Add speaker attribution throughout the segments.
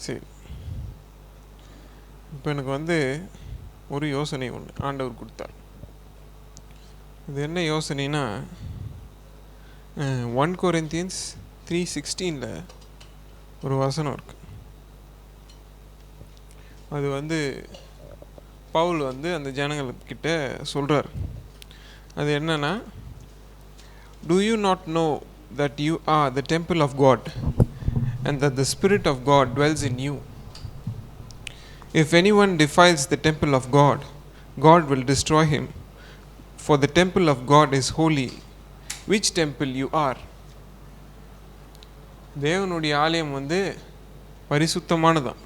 Speaker 1: சரி, இப்போ எனக்கு ஒரு யோசனை ஒன்று ஆண்டவர் கொடுத்தார். இது என்ன யோசனைனா, 1 Corinthians 3:16 ஒரு வசனம் இருக்கு. அது பவுல் அந்த ஜனங்கள்கிட்ட சொல்கிறார். அது என்னன்னா, do you not know that you are the temple of God and that the Spirit of God dwells in you? If anyone defiles the temple of God, God will destroy him, for the temple of God is holy. Which temple you are? தேவனுடைய ஆலயம் பரிசுத்தமானதான்.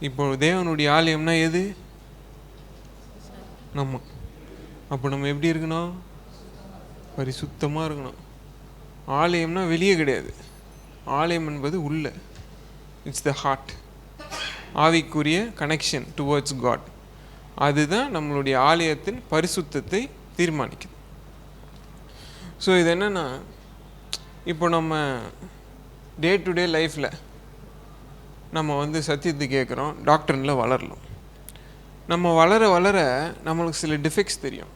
Speaker 1: இப்போ தேவனுடைய ஆலயம்னா எது? நம்ம. அப்போ நம்ம எப்படி இருக்கணும்? பரிசுத்தமாக இருக்கணும். ஆலயம்னா வெளியே கிடையாது, ஆலயம் என்பது உள்ள. It's the heart. ஆவிக்குரிய கனெக்ஷன் டுவர்ட்ஸ் காட். அதுதான் நம்மளுடைய ஆலயத்தின் பரிசுத்தத்தை தீர்மானிக்குது. ஸோ இது என்னென்னா, இப்போ நம்ம டே டு டே லைஃப்பில் நம்ம சத்தியத்தை கேட்குறோம், டாக்டர்னில் வளரலாம். நம்ம வளர வளர நம்மளுக்கு சில டிஃபெக்ட்ஸ் தெரியும்.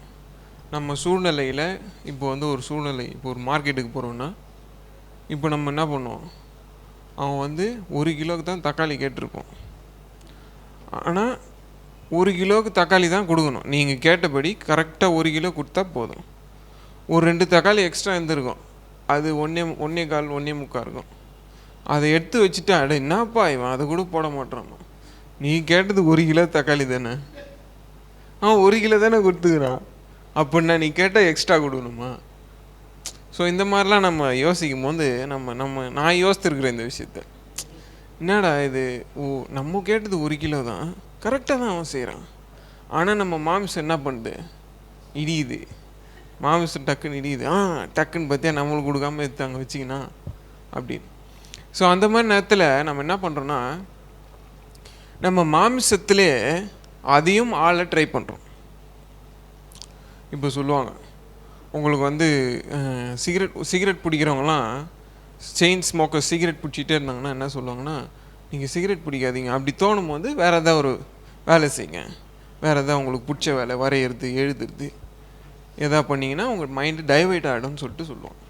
Speaker 1: நம்ம சூழ்நிலையில் இப்போ ஒரு சூழ்நிலை, இப்போ ஒரு மார்க்கெட்டுக்கு போகிறோன்னா, இப்போ நம்ம என்ன பண்ணுவோம், அவன் 1 கிலோவுக்கு தான் தக்காளி கேட்டிருப்போம். ஆனால் 1 கிலோவுக்கு தக்காளி தான் கொடுக்கணும். நீங்கள் கேட்டபடி கரெக்டாக 1 கிலோ கொடுத்தா போதும். ஒரு 2 தக்காளி எக்ஸ்ட்ரா இருந்திருக்கும், அது 1.25 1.25 இருக்கும். அதை எடுத்து வச்சுட்டு, அட என்னப்பா இவன் அதை கூட போட மாட்டான்மா, நீ கேட்டது 1 கிலோ தக்காளி தானே, 1 கிலோ தானே கொடுத்துக்கிறான், அப்படின்னா நீ கேட்டால் எக்ஸ்ட்ரா கொடுக்கணுமா? ஸோ இந்த மாதிரிலாம் நம்ம யோசிக்கும் போது நான் யோசித்துருக்குறேன் இந்த விஷயத்த. என்னடா இது, நம்ம கேட்டது 1 கிலோ தான், கரெக்டாக தான் அவன் செய்கிறான். ஆனால் நம்ம மாமிசம் என்ன பண்ணுது, இடியுது. மாமிசம் டக்குன்னு இடியுது. டக்குன்னு பார்த்தியா நம்மளுக்கு கொடுக்காம எடுத்து அங்கே வச்சிக்கினா அப்படின்னு. ஸோ அந்த மாதிரி நேரத்தில் நம்ம என்ன பண்ணுறோன்னா, நம்ம மாமிசத்திலே அதையும் ஆள ட்ரை பண்ணுறோம். இப்போ சொல்லுவாங்க, உங்களுக்கு சிகரெட் பிடிக்கிறவங்களாம், செயின் ஸ்மோக்கர் சிகரெட் பிடிச்சிட்டே இருந்தாங்கன்னா என்ன சொல்லுவாங்கன்னா, நீங்கள் சிகரெட் பிடிக்காதீங்க, அப்படி தோணும் போது வேறு எதாவது ஒரு வேலை செய்யுங்க, வேறு எதாவது உங்களுக்கு பிடிச்ச வேலை, வரைகிறது, எழுதுறது, எதா பண்ணிங்கன்னா உங்கள் மைண்டு டைவர்ட் ஆகிடும்னு சொல்லுவாங்க.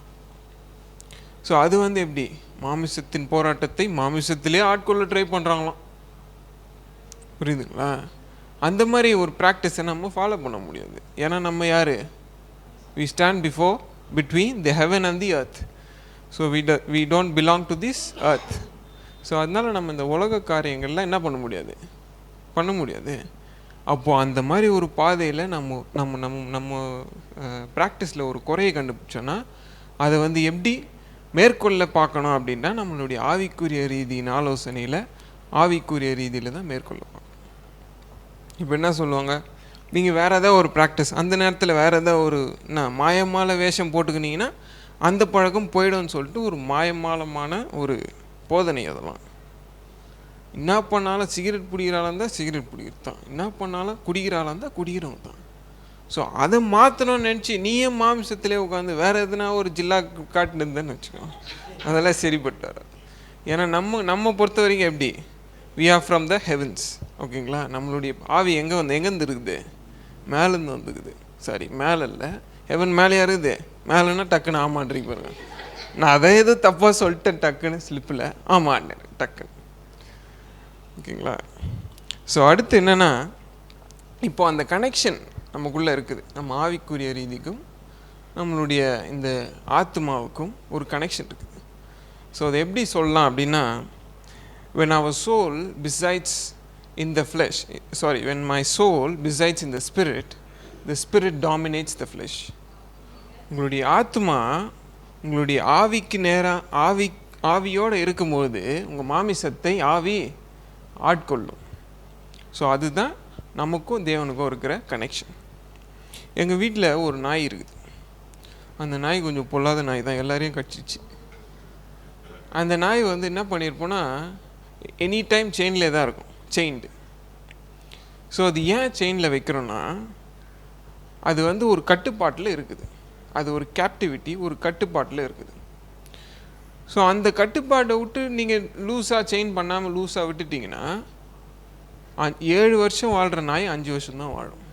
Speaker 1: ஸோ அது எப்படி, மாமிசத்தின் போராட்டத்தை மாமிசத்திலே ஆட்கொள்ள ட்ரை பண்ணுறாங்களாம். புரியுதுங்களா? அந்த மாதிரி ஒரு ப்ராக்டிஸை நம்ம ஃபாலோ பண்ண முடியாது. ஏன்னா நம்ம யார்? we stand between the heaven and the earth. So we don't belong to this earth. So அதனால் நம்ம இந்த உலக காரியங்கள்லாம் என்ன பண்ண முடியாது. அப்போது அந்த மாதிரி ஒரு பாதையில் நம்ம ப்ராக்டிஸில் ஒரு குறையை கண்டுபிடிச்சோன்னா, அதை எப்படி மேற்கொள்ள பார்க்கணும் அப்படின்னா, நம்மளுடைய ஆவிக்குரிய ரீதியின் ஆலோசனையில் ஆவிக்குரிய ரீதியில் தான் மேற்கொள்ள பார்க்கணும். இப்போ என்ன சொல்லுவாங்க, நீங்கள் வேறு ஏதாவது ஒரு ப்ராக்டிஸ், அந்த நேரத்தில் வேறு ஏதாவது ஒரு மாயமால வேஷம் போட்டுக்கினீங்கன்னா அந்த பழக்கம் போய்டும்னு சொல்லிட்டு ஒரு மாயமாலமான ஒரு போதனை. அதெல்லாம் என்ன பண்ணாலும் சிகரெட் பிடிக்கிறாளாக இருந்தால் சிகரெட் பிடிக்கிறது தான், என்ன பண்ணாலும் குடிக்கிறாளாக இருந்தால் குடிக்கிறவங்க தான். ஸோ அதை மாற்றணும்னு நினச்சி நீயே மாமிசத்திலே உட்காந்து வேறு எதுனா ஒரு ஜில்லா காட்டுனதுன்னு வச்சுக்கோ, அதெல்லாம் சரிப்பட்டார். ஏன்னா நம்ம பொறுத்த வரைக்கும் எப்படி, we are from the heavens. ஓகேங்களா? நம்மளுடைய ஆவி எங்கேருந்து இருக்குது? மேலேருந்து வந்துக்குது. சாரி, மேலே இல்லை, ஹெவன் மேலேயா இருக்குது. மேலேன்னா டக்குன்னு ஆமான்றீங்க பாருங்க. நான் அதை எதுவும் தப்பாக சொல்லிட்டேன், டக்குன்னு ஸ்லிப்பில் ஆமாண்டேன் டக்குன்னு. ஓகேங்களா? ஸோ அடுத்து என்னென்னா, இப்போ அந்த கனெக்ஷன் நமக்குள்ளே இருக்குது. நம்ம ஆவிக்குரிய ரீதிக்கும் நம்மளுடைய இந்த ஆத்மாவுக்கும் ஒரு கனெக்ஷன் இருக்குது. ஸோ அதை எப்படி சொல்லலாம் அப்படின்னா, when our soul besides in the flesh, when my soul besides in the spirit dominates the flesh. உங்களுடைய ஆத்மா உங்களுடைய ஆவிக்கு நேராக ஆவியோடு இருக்கும்போது உங்கள் மாமிசத்தை ஆவி ஆட்கொள்ளும். ஸோ அதுதான் நமக்கும் தேவனுக்கும் இருக்கிற கனெக்ஷன். எங்கள் வீட்டில் ஒரு நாய் இருக்குது. அந்த நாய் கொஞ்சம் பொல்லாத நாய் தான், எல்லாரையும் கடிச்சிச்சு. அந்த நாய் என்ன பண்ணியிருப்போன்னா, எனி டைம் செயினில் தான் இருக்கும், செயின்டு. ஸோ அது ஏன் செயினில் வைக்கிறோன்னா, அது ஒரு கட்டுப்பாட்டில் இருக்குது. அது ஒரு கேப்டிவிட்டி, ஒரு கட்டுப்பாட்டில் இருக்குது. ஸோ அந்த கட்டுப்பாட்டை விட்டு நீங்கள் லூஸாக செயின் பண்ணாமல் லூஸாக விட்டுட்டிங்கன்னா 7 வருஷம் வாழ்கிற நாய் 5 வருஷம் தான் வாழும்.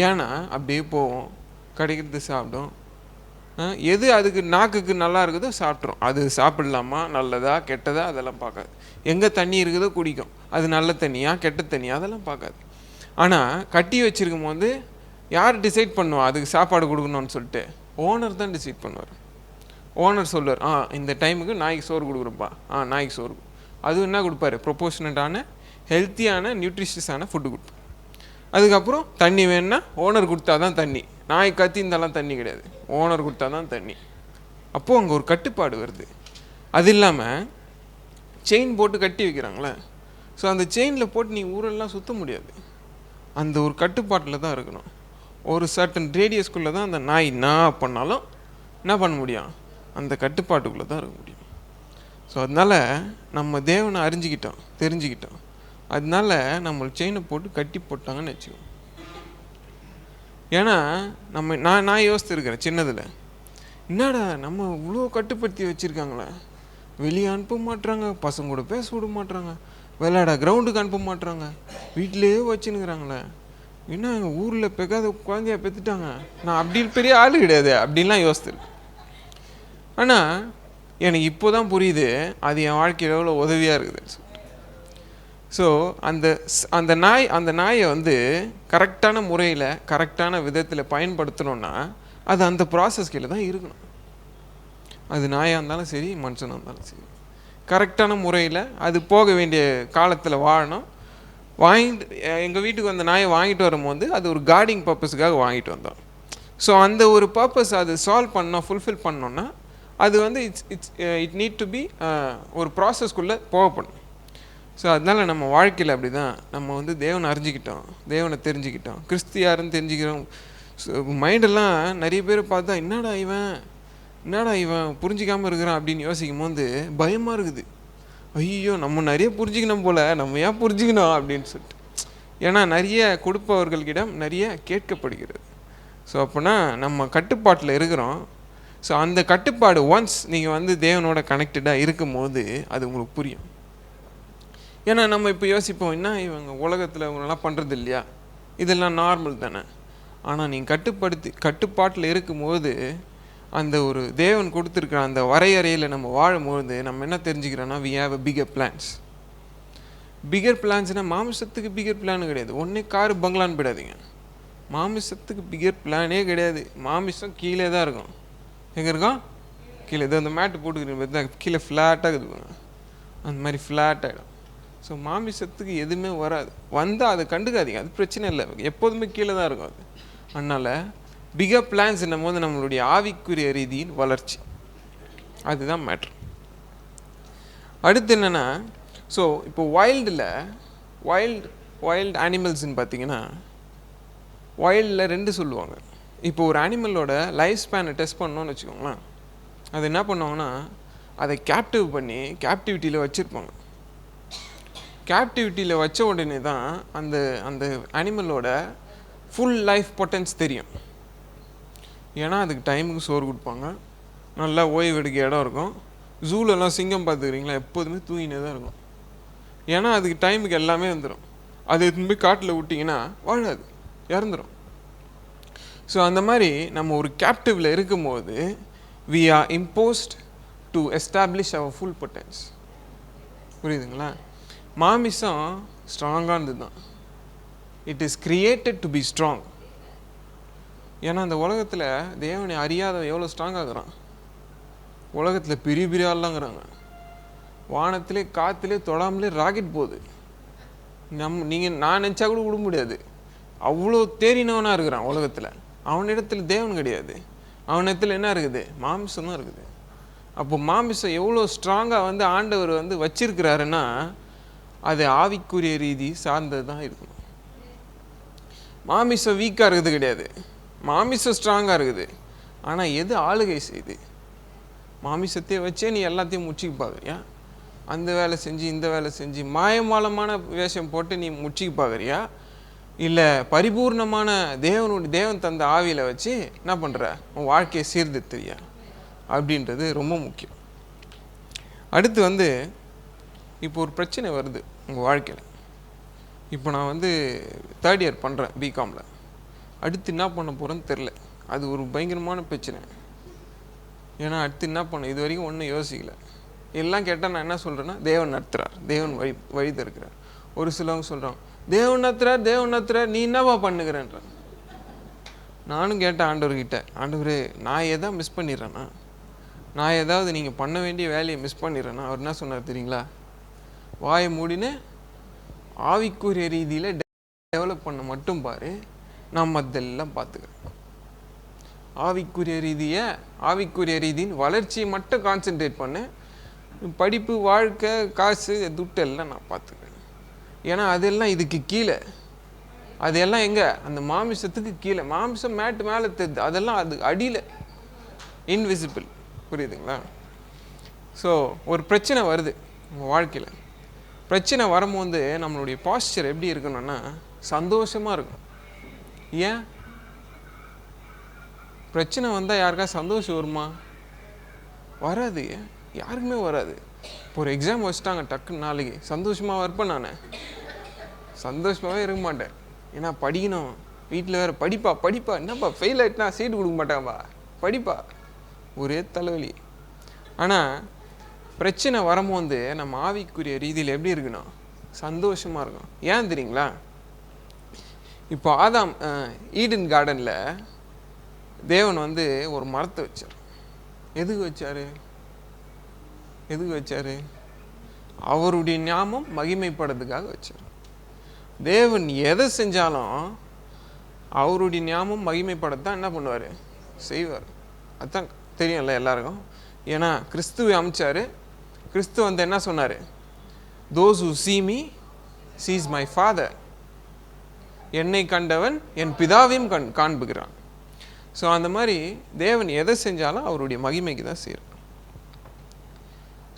Speaker 1: ஏன்னா அப்படியே போவோம், கிடைக்கிறது சாப்பிடும், எது அதுக்கு நாக்குக்கு நல்லா இருக்குதோ சாப்பிட்றோம். அது சாப்பிடலாமா நல்லதா கெட்டதா அதெல்லாம் பார்க்காது. எங்கே தண்ணி இருக்குதோ குடிக்கும். அது நல்ல தண்ணியா கெட்ட தண்ணியா அதெல்லாம் பார்க்காது. ஆனால் கட்டி வச்சுருக்கும் போது யார் டிசைட் பண்ணுவா அதுக்கு சாப்பாடு கொடுக்கணும்னு சொல்லிட்டு? ஓனர் தான் டிசைட் பண்ணுவார். ஓனர் சொல்லுவார், இந்த டைமுக்கு நாய்க்கு சோறு கொடுக்குறப்பா, நாய்க்கு சோறு. அது என்ன கொடுப்பாரு? ப்ரொபோஷனட்டான ஹெல்த்தியான நியூட்ரிஷியஸான ஃபுட்டு கொடுப்பார். அதுக்கப்புறம் தண்ணி வேணும்னா ஓனர் கொடுத்தா தான் தண்ணி. நாய் கத்தி இருந்தாலும் தண்ணி கிடையாது, ஓனர் கொடுத்தா தான் தண்ணி. அப்போது அங்கே ஒரு கட்டுப்பாடு வருது. அது இல்லாமல் செயின் போட்டு கட்டி வைக்கிறாங்களே, ஸோ அந்த செயினில் போட்டு நீ ஊரெல்லாம் சுற்ற முடியாது. அந்த ஒரு கட்டுப்பாட்டில் தான் இருக்கணும். ஒரு சர்டன் ரேடியஸ்குள்ளே தான் அந்த நாய் என்ன பண்ணாலும் என்ன பண்ண முடியும்? அந்த கட்டுப்பாட்டுக்குள்ளே தான் இருக்க முடியும். ஸோ அதனால் நம்ம தேவனை தெரிஞ்சுக்கிட்டோம். அதனால நம்ம செயினை போட்டு கட்டி போட்டாங்கன்னு வச்சுக்கோம். ஏன்னா நான் யோசித்துருக்கிறேன் சின்னதில், என்னடா நம்ம இவ்வளோ கட்டுப்படுத்தி வச்சுருக்காங்களே, வெளியே அனுப்ப மாட்டுறாங்க, பசங்க கூட பேச விட மாட்டுறாங்க, விளையாட கிரவுண்டுக்கு அனுப்ப மாட்டுறாங்க, வீட்டிலேயே வச்சுன்னுக்குறாங்களே, என்ன எங்கள் ஊரில் பெக்காத குழந்தைய பெற்றுட்டாங்க, நான் அப்படி பெரிய ஆள் கிடையாது அப்படின்லாம் யோசித்துருக்கேன். ஆனால் எனக்கு இப்போ தான் புரியுது அது என் வாழ்க்கையில் எவ்வளோ உதவியாக இருக்குது. ஸோ அந்த நாயை கரெக்டான முறையில் கரெக்டான விதத்தில் பயன்படுத்தணுன்னா அது அந்த ப்ராசஸ் கீழே தான் இருக்கணும். அது நாயாக இருந்தாலும் சரி மனுஷனாக இருந்தாலும் சரி கரெக்டான முறையில் அது போக வேண்டிய காலத்தில் வாழணும். எங்கள் வீட்டுக்கு அந்த நாயை வாங்கிட்டு வரும்போது அது ஒரு கார்டிங் பர்பஸுக்காக வாங்கிட்டு வந்தோம். ஸோ அந்த ஒரு பர்பஸ் அது சால்வ் பண்ணோம், ஃபுல்ஃபில் பண்ணோன்னா அது இட் நீட் டு பி ஒரு ப்ராசஸ்க்குள்ளே போகப்படும். ஸோ அதனால் நம்ம வாழ்க்கையில் அப்படி தான் நம்ம தேவனை அறிஞ்சிக்கிட்டோம், தேவனை தெரிஞ்சுக்கிட்டோம், கிறிஸ்து யாருன்னு தெரிஞ்சுக்கிறோம். ஸோ மைண்டெல்லாம் நிறைய பேர் பார்த்தா என்னடா இவன் புரிஞ்சிக்காமல் இருக்கிறான் அப்படின்னு யோசிக்கும் போது பயமாக இருக்குது. ஐயோ நம்ம நிறைய புரிஞ்சிக்கணும் போல், நம்ம ஏன் புரிஞ்சிக்கணும் அப்படின்னு சொல்லிட்டு. ஏன்னா நிறைய கொடுப்பவர்களிடம் நிறைய கேட்கப்படுகிறது. ஸோ அப்போனா நம்ம கட்டுப்பாட்டில் இருக்கிறோம். ஸோ அந்த கட்டுப்பாடு ஒன்ஸ் நீங்கள் தேவனோட கனெக்டடாக இருக்கும் போது அது உங்களுக்கு புரியும். ஏன்னா நம்ம இப்போ யோசிப்போம், என்ன இவங்க உலகத்தில் இவங்களெல்லாம் பண்ணுறது இல்லையா, இதெல்லாம் நார்மல் தானே. ஆனால் நீங்கள் கட்டுப்பாட்டில் இருக்கும்போது அந்த ஒரு தேவன் கொடுத்துருக்குற அந்த வரையறையில் நம்ம வாழும்போது நம்ம என்ன தெரிஞ்சுக்கிறோன்னா we have a bigger plans. Bigger பிளான்ஸ்னால் மாமிசத்துக்கு பிகர் பிளான் கிடையாது. ஒன்றே காரு பங்களான்னு போயிடாதீங்க. மாமிசத்துக்கு பிகர் பிளானே கிடையாது. மாமிசம் கீழே தான் இருக்கும். எங்கே இருக்கும்? கீழே. இது அந்த மேட்டு போட்டுக்கிறீங்க கீழே ஃப்ளாட்டாக இருக்குது, அந்த மாதிரி ஃப்ளாட் ஆகிடும். ஸோ மாமிசத்துக்கு எதுவுமே வராது. வந்தால் அதை கண்டுக்காதீங்க, அது பிரச்சனை இல்லை, எப்போதுமே கீழே தான் இருக்கும் அது. அதனால் பிகர் பிளான்ஸ் என்னும் போது நம்மளுடைய ஆவிக்குரிய ரீதியின் வளர்ச்சி, அதுதான் மேட்ரு. அடுத்து என்னென்னா, ஸோ இப்போ வைல்டு அனிமல்ஸ்ன்னு பார்த்தீங்கன்னா வைல்டில் 2 சொல்லுவாங்க. இப்போ ஒரு அனிமலோட லைஃப் ஸ்பேனை டெஸ்ட் பண்ணோன்னு வச்சுக்கோங்களேன், அது என்ன பண்ணுவாங்கன்னா அதை கேப்டிவ் பண்ணி கேப்டிவிட்டியில் வச்சுருப்பாங்க. கேப்டிவிட்டியில் வச்ச உடனே தான் அந்த அனிமலோட ஃபுல் லைஃப் பொட்டன்ஸ் தெரியும். ஏன்னா அதுக்கு டைமுக்கு சோறு கொடுப்பாங்க, நல்லா ஓய்வு எடுக்க இடம் இருக்கும். ஜூலெல்லாம் சிங்கம் பார்த்துக்கிறீங்களா, எப்போதுமே தூங்கினே தான் இருக்கும். ஏன்னா அதுக்கு டைமுக்கு எல்லாமே வந்துடும். அது எடுத்துன்னு போய் காட்டில் விட்டிங்கன்னா வாழாது, இறந்துடும். ஸோ அந்த மாதிரி நம்ம ஒரு கேப்டிவில் இருக்கும்போது we are imposed to establish our full potential. புரியுதுங்களா? மாமிசம் ஸ்ட்ராங்கானது தான். It is created to be strong. ஏன்னா அந்த உலகத்தில் தேவனை அறியாத எவ்வளோ ஸ்ட்ராங்காகிறான். உலகத்தில் பெரிய பெரிய ஆள்லாங்கிறாங்க. வானத்திலே காற்றுலே தொடாமலே ராக்கெட் போகுது. நான் நினச்சா கூட விட முடியாது, அவ்வளோ தேறினவனாக இருக்கிறான் உலகத்தில். அவனிடத்தில் தேவன் கிடையாது, அவனிடத்தில் என்ன இருக்குது? மாமிசம் தான் இருக்குது. அப்போ மாமிசம் எவ்வளோ ஸ்ட்ராங்காக ஆண்டவர் வச்சிருக்கிறாருன்னா அது ஆவிக்குரிய ரீதி சார்ந்தது தான் இருக்கணும். மாமிசம் வீக்காக இருக்குது கிடையாது, மாமிசம் ஸ்ட்ராங்காக இருக்குது. ஆனால் எது ஆளுகை செய்யுது? மாமிசத்தை வச்சே நீ எல்லாத்தையும் முச்சிக்கு பார்க்குறியா? அந்த வேலை செஞ்சு இந்த வேலை செஞ்சு மாயமாலமான வேஷம் போட்டு நீ முச்சிக்கு பார்க்குறியா? இல்லை பரிபூர்ணமான தேவன் தந்த ஆவியில் வச்சு என்ன பண்ணுற உன் வாழ்க்கையை சீர்திருத்துறியா? அப்படின்றது ரொம்ப முக்கியம். அடுத்து வந்து இப்போ ஒரு பிரச்சனை வருது உங்கள் வாழ்க்கையில். இப்போ நான் வந்து 3rd இயர் பண்ணுறேன் பிகாமில். அடுத்து என்ன பண்ண போகிறேன்னு தெரில. அது ஒரு பயங்கரமான பிரச்சனை. ஏன்னா அடுத்து என்ன பண்ண இது வரைக்கும் ஒன்றும் யோசிக்கல. எல்லாம் கேட்டால் நான் என்ன சொல்கிறேன்னா, தேவன் நடத்துகிறார், தேவன் வழி தருக்கிறார். ஒரு சிலவங்க சொல்கிறாங்க, தேவன் நடத்துகிறார், நீ என்னவா பண்ணுகிறேன்றான். நானும் கேட்டேன் ஆண்டவர்கிட்ட, ஆண்டவரே நான் எதாவது மிஸ் பண்ணிடுறேன்னா, நான் ஏதாவது நீங்கள் பண்ண வேண்டிய வேலையை மிஸ் பண்ணிடுறேன்னா, அவர் என்ன சொன்னார் தெரியுங்களா? வாயை மூடின்னு ஆவிக்குரிய ரீதியில் டெவலப் பண்ண மட்டும் பாரு, நான் மற்றெல்லாம் பார்த்துக்கிறேன். ஆவிக்குரிய ரீதியின் வளர்ச்சியை மட்டும் கான்சென்ட்ரேட் பண்ணு, படிப்பு, வாழ்க்கை, காசு, துட்டு எல்லாம் நான் பார்த்துக்கிறேன். ஏன்னா அதெல்லாம் இதுக்கு கீழே, அதெல்லாம் எங்கே? அந்த மாமிசத்துக்கு கீழே. மாமிசம் மேட்டு மேலே தெரியுது, அதெல்லாம் அது அடியில் இன்விசிபிள். புரியுதுங்களா? ஸோ ஒரு பிரச்சனை வருது உங்கள் வாழ்க்கையில். பிரச்சனை வரும்போது நம்மளுடைய பாஸ்டர் எப்படி இருக்கணும்னா சந்தோஷமாக இருக்கும். ஏன்? பிரச்சனை வந்தால் யாருக்கா சந்தோஷம் வருமா? வராது, யாருக்குமே வராது. இப்போ ஒரு எக்ஸாம் வச்சுட்டாங்க டக்குன்னு, நாளைக்கு சந்தோஷமாக இருப்பேன் நான்? சந்தோஷமாகவே இருக்க மாட்டேன். ஏன்னா படிக்கணும், வீட்டில் வேறு படிப்பா என்னப்பா ஃபெயில் ஆகிட்டுனா சீட்டு கொடுக்க மாட்டாங்கப்பா, படிப்பா, ஒரே தலைவலி. ஆனால் பிரச்சனை வரும்போது நம்ம ஆவிக்குரிய ரீதியில் எப்படி இருக்கணும்? சந்தோஷமாக இருக்கணும். ஏன் தெரியுங்களா? இப்போ ஆதாம் ஈடன் கார்டனில் தேவன் வந்து ஒரு மரத்தை வச்சார். எதுக்கு வச்சார்? அவருடைய ஞாபகம் மகிமைப்படுறதுக்காக வச்சார். தேவன் எதை செஞ்சாலும் அவருடைய ஞாபகம் மகிமைப்படத்தான் என்ன பண்ணுவார்? செய்வார். அதுதான் தெரியும்ல எல்லாருக்கும். ஏன்னா கிறிஸ்துவை அமைச்சார். கிறிஸ்து வந்து என்ன சொன்னார்? Those who see me sees my father. என்னை கண்டவன் என் பிதாவையும் காண்புகிறான். ஸோ அந்த மாதிரி தேவன் எதை செஞ்சாலும் அவருடைய மகிமைக்கு தான் செய்கிறார்.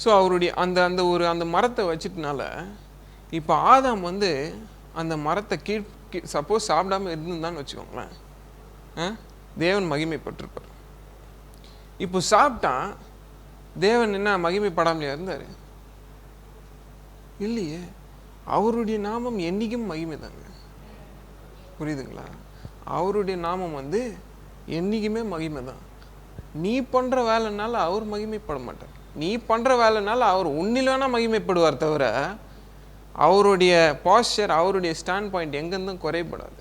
Speaker 1: ஸோ அவருடைய அந்த மரத்தை வச்சுட்டனால இப்போ ஆதாம் வந்து அந்த மரத்தை சப்போஸ் சாப்பிடாம இருந்துதான்னு வச்சுக்கோங்களேன், தேவன் மகிமைப்பட்டிருப்பார். இப்போ சாப்பிட்டா தேவன் என்ன மகிமைப்படாமலையா இருந்தார்? இல்லையே. அவருடைய நாமம் என்னைக்கும் மகிமை தாங்க. புரியுதுங்களா? அவருடைய நாமம் வந்து என்றைக்குமே மகிமை தான். நீ பண்ணுற வேலைனால அவர் மகிமைப்பட மாட்டார். நீ பண்ணுற வேலைனால அவர் உன்னிலான மகிமைப்படுவார் தவிர அவருடைய பாஸ்டர், அவருடைய ஸ்டாண்ட் பாயிண்ட் எங்கேருந்தும் குறைபடாது.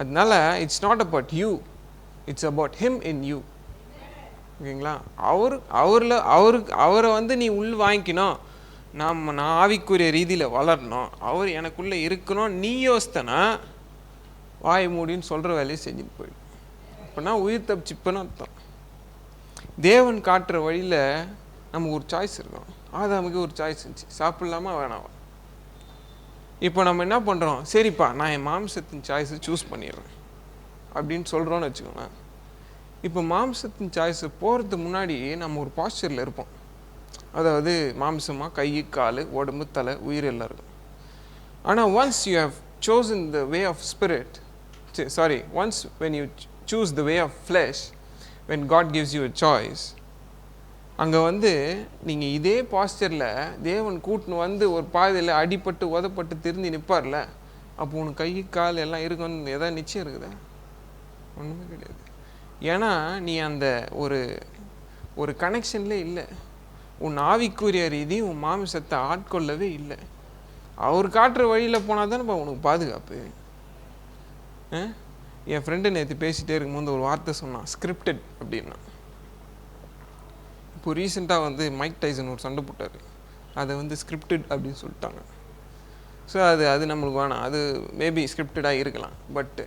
Speaker 1: அதனால it's not about you, it's about him in you. ஓகேங்களா? அவரை வந்து நீ உள் வாங்கிக்கணும், நான் ஆவிக்குரிய ரீதியில் வளரணும், அவர் எனக்குள்ளே இருக்கணும், நீ யோசித்தனா வாய் மூடின்னு சொல்கிற வேலையை செஞ்சுட்டு போயிடும். அப்படின்னா உயிர் தப்பிச்சுப்பன்னு அர்த்தம். தேவன் காட்டுற வழியில் நமக்கு ஒரு சாய்ஸ் இருக்கும். ஆதாமுக்கு ஒரு சாய்ஸ் இருந்துச்சு, சாப்பிட்லாமா வேணாமா. இப்போ நம்ம என்ன பண்ணுறோம்? சரிப்பா நான் என் மாம்சத்தின் சாய்ஸை சூஸ் பண்ணிடுறேன் அப்படின்னு சொல்கிறோன்னு வச்சுக்கோங்க. இப்போ மாம்சத்தின் சாய்ஸு போகிறதுக்கு முன்னாடி நம்ம ஒரு பாஸ்டரில் இருப்போம். அதாவது மாம்சமாக கை, கால், உடம்பு, தலை, உயிர் எல்லாம் இருக்கும். ஆனால் once you have chosen the way of spirit, once when you choose the way of flesh, when God gives you a choice, அங்கே வந்து நீங்கள் இதே பாஸ்டரில் தேவன் கூட்டின்னு வந்து ஒரு பாதையில் அடிப்பட்டு உதப்பட்டு திருந்தி நிற்பார்ல, அப்போ உனக்கு கை, கால் எல்லாம் இருக்குன்னு எதாவது நிச்சயம் இருக்குதா? ஒன்றுமே கிடையாது. ஏன்னா நீ அந்த ஒரு கனெக்ஷன்லே இல்லை. உன் ஆவிக்குரிய ரீதி உன் மாமிசத்தை ஆட்கொள்ளவே இல்லை. அவர் காட்டுற வழியில் போனால் தானே உனக்கு பாதுகாப்பு. என் ஃப்ரெண்டு நேற்று பேசிகிட்டே இருக்கும்போது ஒரு வார்த்தை சொன்னான், ஸ்கிரிப்டட் அப்படின்னா. இப்போ ரீசெண்டாக வந்து மைக் டைசன் ஒரு சண்டை போட்டார், அதை வந்து ஸ்கிரிப்டட் அப்படின்னு சொல்லிட்டாங்க. ஸோ அது நம்மளுக்கு வேணாம். அது மேபி ஸ்கிரிப்டடாக இருக்கலாம். பட்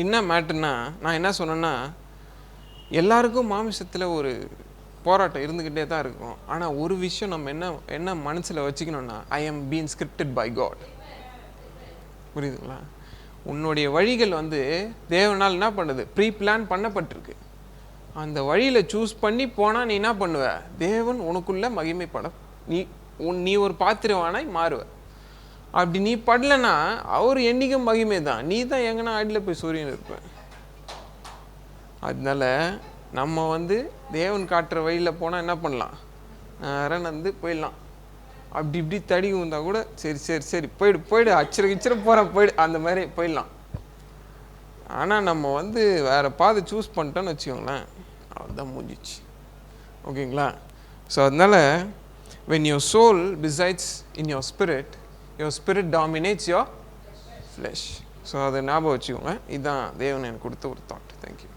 Speaker 1: என்ன மேட்டர்னா, நான் என்ன சொன்னேன்னா, எல்லாருக்கும் மாமிசத்தில் ஒரு போராட்டம் இருந்துக்கிட்டே தான் இருக்கும். ஆனால் ஒரு விஷயம் நம்ம என்ன மனசில் வச்சுக்கணும்னா, I am been scripted by God. புரியுதுங்களா? உன்னுடைய வழிகள் வந்து தேவனால் என்ன பண்ணுது? ப்ரீ பிளான் பண்ணப்பட்டிருக்கு. அந்த வழியில் சூஸ் பண்ணி போனால் நீ என்ன பண்ணுவ? தேவன் உனக்குள்ள மகிமைப்பட நீ ஒரு பாத்திரவானாய் மாறுவ. அப்படி நீ படலைன்னா அவர் என்றைக்கும் மகிமை தான், நீ தான் எங்கன்னா அடியில் போய் சூரியன் இருப்ப. அதனால நம்ம வந்து தேவன் காட்டுற வழியில் போனால் என்ன பண்ணலாம்? நேரம் வந்து போயிடலாம். அப்படி இப்படி தடி வந்தா கூட சரி சரி சரி போயிடு போயிடு அச்சர போகிறேன் போயிடு அந்த மாதிரி போயிடலாம். ஆனால் நம்ம வந்து வேறு பாதை சூஸ் பண்ணிட்டோன்னு வச்சுக்கோங்களேன், அதுதான் முடிஞ்சிச்சு. ஓகேங்களா? ஸோ அதனால் when your soul resides in your spirit dominates your flesh. So அதை ஞாபகம் வச்சுக்கோங்க. இதுதான் தேவன் எனக்கு கொடுத்த ஒரு தாட். தேங்க்யூ.